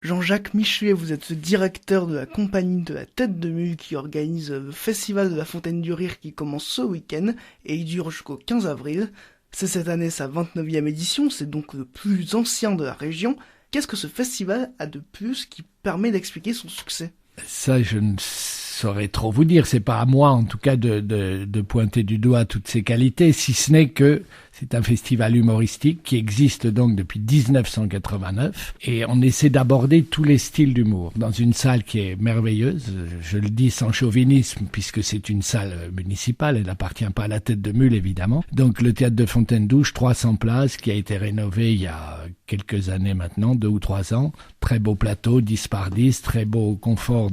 Jean-Jacques Michuet, vous êtes le directeur de la compagnie de la Tête de Mule qui organise le festival de la Fontaine du Rire qui commence ce week-end et il dure jusqu'au 15 avril. C'est cette année sa 29e édition, c'est donc le plus ancien de la région. Qu'est-ce que ce festival a de plus qui permet d'expliquer son succès ? Ça, je ne saurais trop vous dire. C'est pas à moi, en tout cas, de pointer du doigt toutes ces qualités, si ce n'est que c'est un festival humoristique qui existe donc depuis 1989 et on essaie d'aborder tous les styles d'humour dans une salle qui est merveilleuse. Je le dis sans chauvinisme puisque c'est une salle municipale, elle n'appartient pas à la Tête de Mule évidemment. Donc le théâtre de Fontaine-Douche, 300 places, qui a été rénové il y a quelques années maintenant, 2 ou 3 ans. Très beau plateau, 10 par 10, très beau confort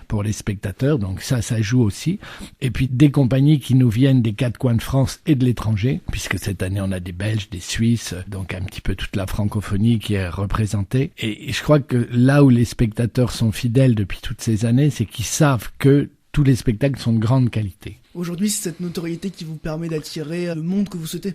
pour les spectateurs, donc ça joue aussi. Et puis des compagnies qui nous viennent des 4 coins de France et de l'étranger, puisque cette année, on a des Belges, des Suisses, donc un petit peu toute la francophonie qui est représentée. Et je crois que là où les spectateurs sont fidèles depuis toutes ces années, c'est qu'ils savent que tous les spectacles sont de grande qualité. Aujourd'hui, c'est cette notoriété qui vous permet d'attirer le monde que vous souhaitez.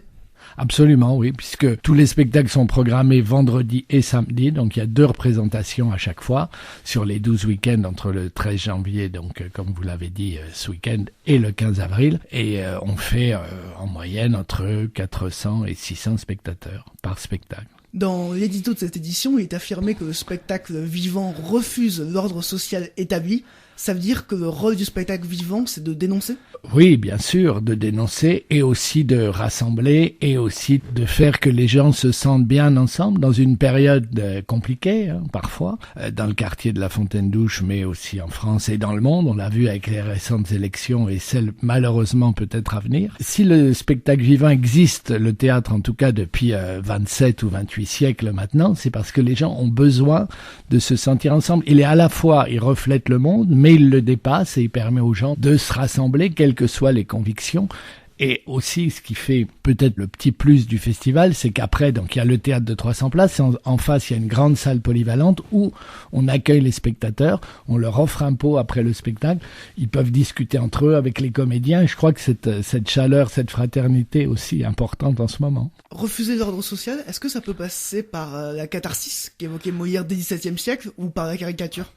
Absolument, oui, puisque tous les spectacles sont programmés vendredi et samedi, donc il y a 2 représentations à chaque fois sur les 12 week-ends entre le 13 janvier, donc comme vous l'avez dit, ce week-end, et le 15 avril, et on fait en moyenne entre 400 et 600 spectateurs par spectacle. Dans l'édito de cette édition, il est affirmé que le spectacle vivant refuse l'ordre social établi. Ça veut dire que le rôle du spectacle vivant, c'est de dénoncer ? Oui, bien sûr, de dénoncer et aussi de rassembler et aussi de faire que les gens se sentent bien ensemble dans une période compliquée, parfois, dans le quartier de la Fontaine-Douche, mais aussi en France et dans le monde. On l'a vu avec les récentes élections et celles malheureusement peut-être à venir. Si le spectacle vivant existe, le théâtre en tout cas depuis 27 ou 28 siècles maintenant, c'est parce que les gens ont besoin de se sentir ensemble. Il reflète le monde, mais il le dépasse et il permet aux gens de se rassembler, quelles que soient les convictions. Et aussi, ce qui fait peut-être le petit plus du festival, c'est qu'après, donc il y a le théâtre de 300 places, et en face, il y a une grande salle polyvalente où on accueille les spectateurs, on leur offre un pot après le spectacle, ils peuvent discuter entre eux avec les comédiens, et je crois que cette chaleur, cette fraternité aussi importante en ce moment. Refuser l'ordre social, est-ce que ça peut passer par la catharsis qu'évoquait Molière dès le XVIIe siècle ou par la caricature ?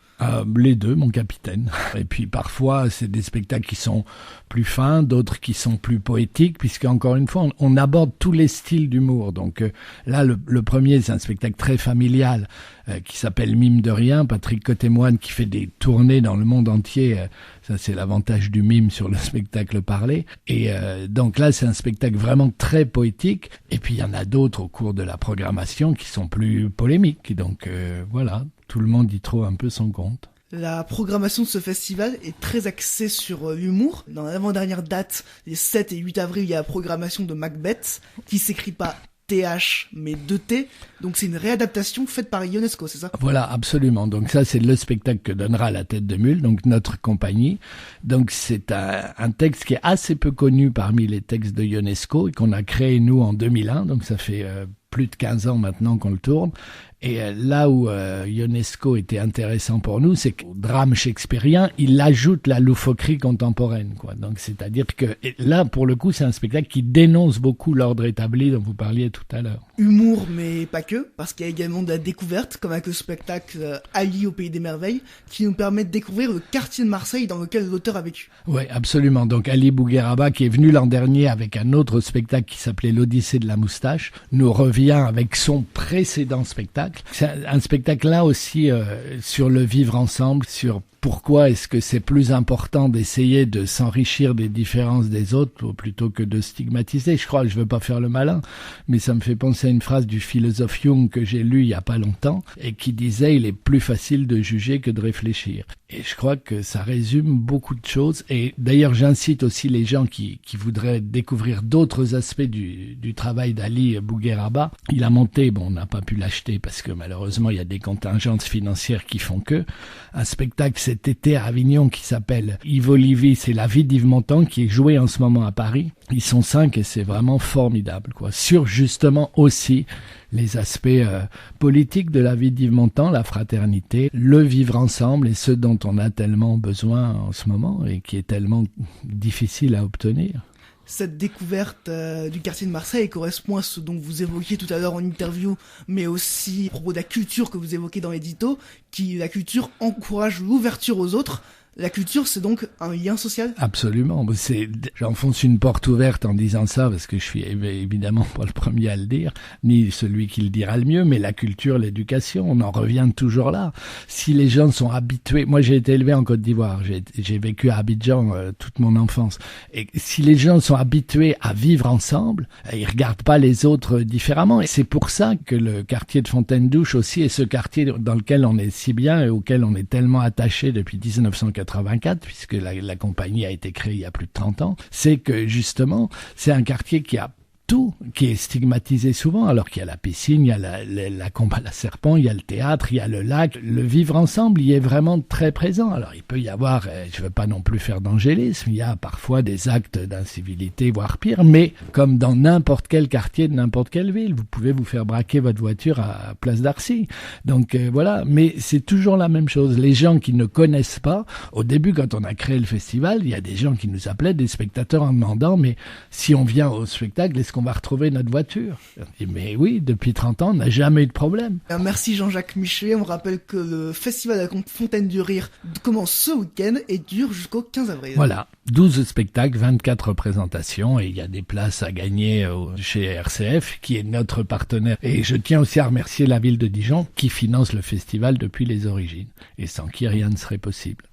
Les deux, mon capitaine. Et puis parfois, c'est des spectacles qui sont plus fins, d'autres qui sont plus poétiques, puisque encore une fois, on aborde tous les styles d'humour. Donc là, le premier, c'est un spectacle très familial qui s'appelle Mime de rien. Patrick Cotémoine qui fait des tournées dans le monde entier. Ça, c'est l'avantage du mime sur le spectacle parlé. Et donc là, c'est un spectacle vraiment très poétique. Et puis, il y en a d'autres au cours de la programmation qui sont plus polémiques. Donc voilà, tout le monde y trouve un peu son compte. La programmation de ce festival est très axée sur l'humour. Dans l'avant-dernière date, les 7 et 8 avril, il y a la programmation de Macbeth, qui s'écrit pas TH, mais 2T. Donc c'est une réadaptation faite par Ionesco, c'est ça ? Voilà, absolument. Donc ça, c'est le spectacle que donnera la Tête de Mule, donc notre compagnie. Donc c'est un texte qui est assez peu connu parmi les textes de Ionesco et qu'on a créé, nous, en 2001. Donc ça fait plus de 15 ans maintenant qu'on le tourne. Et là où Ionesco était intéressant pour nous, c'est qu'au drame shakespearien, il ajoute la loufoquerie contemporaine, quoi. Donc, c'est-à-dire que là, pour le coup, c'est un spectacle qui dénonce beaucoup l'ordre établi dont vous parliez tout à l'heure. Humour, mais pas que, parce qu'il y a également de la découverte, comme avec le spectacle Ali au Pays des Merveilles, qui nous permet de découvrir le quartier de Marseille dans lequel l'auteur a vécu. Oui, absolument. Donc, Ali Bougueraba, qui est venu l'an dernier avec un autre spectacle qui s'appelait L'Odyssée de la moustache, nous revient avec son précédent spectacle. C'est un spectacle là aussi sur le vivre ensemble, sur pourquoi est-ce que c'est plus important d'essayer de s'enrichir des différences des autres plutôt que de stigmatiser. Je crois que je veux pas faire le malin, mais ça me fait penser à une phrase du philosophe Jung que j'ai lu il y a pas longtemps et qui disait il est plus facile de juger que de réfléchir. Et je crois que ça résume beaucoup de choses. Et d'ailleurs, j'incite aussi les gens qui voudraient découvrir d'autres aspects du travail d'Ali Bougueraba. Il a monté, on n'a pas pu l'acheter parce que malheureusement, il y a des contingences financières qui font que, un spectacle cet été à Avignon qui s'appelle Ivo Livi, c'est la vie d'Yves Montand qui est joué en ce moment à Paris. Ils sont 5 et c'est vraiment formidable, quoi. Sur justement aussi les aspects politiques de la vie d'Yves Montand, la fraternité, le vivre ensemble et ce dont on a tellement besoin en ce moment et qui est tellement difficile à obtenir. Cette découverte du quartier de Marseille correspond à ce dont vous évoquiez tout à l'heure en interview, mais aussi à propos de la culture que vous évoquez dans l'édito, qui la culture encourage l'ouverture aux autres. La culture, c'est donc un lien social ? Absolument. J'enfonce une porte ouverte en disant ça, parce que je suis évidemment pas le premier à le dire, ni celui qui le dira le mieux, mais la culture, l'éducation, on en revient toujours là. Si les gens sont habitués... Moi, j'ai été élevé en Côte d'Ivoire, j'ai vécu à Abidjan toute mon enfance. Et si les gens sont habitués à vivre ensemble, ils regardent pas les autres différemment. Et c'est pour ça que le quartier de Fontaine-Douche aussi est ce quartier dans lequel on est si bien et auquel on est tellement attaché depuis 1984, puisque la compagnie a été créée il y a plus de 30 ans, c'est que justement, c'est un quartier qui a tout, qui est stigmatisé souvent, alors qu'il y a la piscine, il y a la combat à la serpent, il y a le théâtre, il y a le lac. Le vivre ensemble, il est vraiment très présent. Alors, il peut y avoir, je veux pas non plus faire d'angélisme, il y a parfois des actes d'incivilité, voire pire, mais comme dans n'importe quel quartier de n'importe quelle ville, vous pouvez vous faire braquer votre voiture à Place d'Arcy. Donc, voilà. Mais c'est toujours la même chose. Les gens qui ne connaissent pas, au début, quand on a créé le festival, il y a des gens qui nous appelaient, des spectateurs, en demandant, mais si on vient au spectacle, est-ce qu'on va retrouver notre voiture? On dit, mais oui, depuis 30 ans, on n'a jamais eu de problème. Merci Jean-Jacques Michelet. On rappelle que le festival de la Fontaine du Rire commence ce week-end et dure jusqu'au 15 avril. Voilà, 12 spectacles, 24 représentations et il y a des places à gagner chez RCF qui est notre partenaire. Et je tiens aussi à remercier la ville de Dijon qui finance le festival depuis les origines et sans qui rien ne serait possible.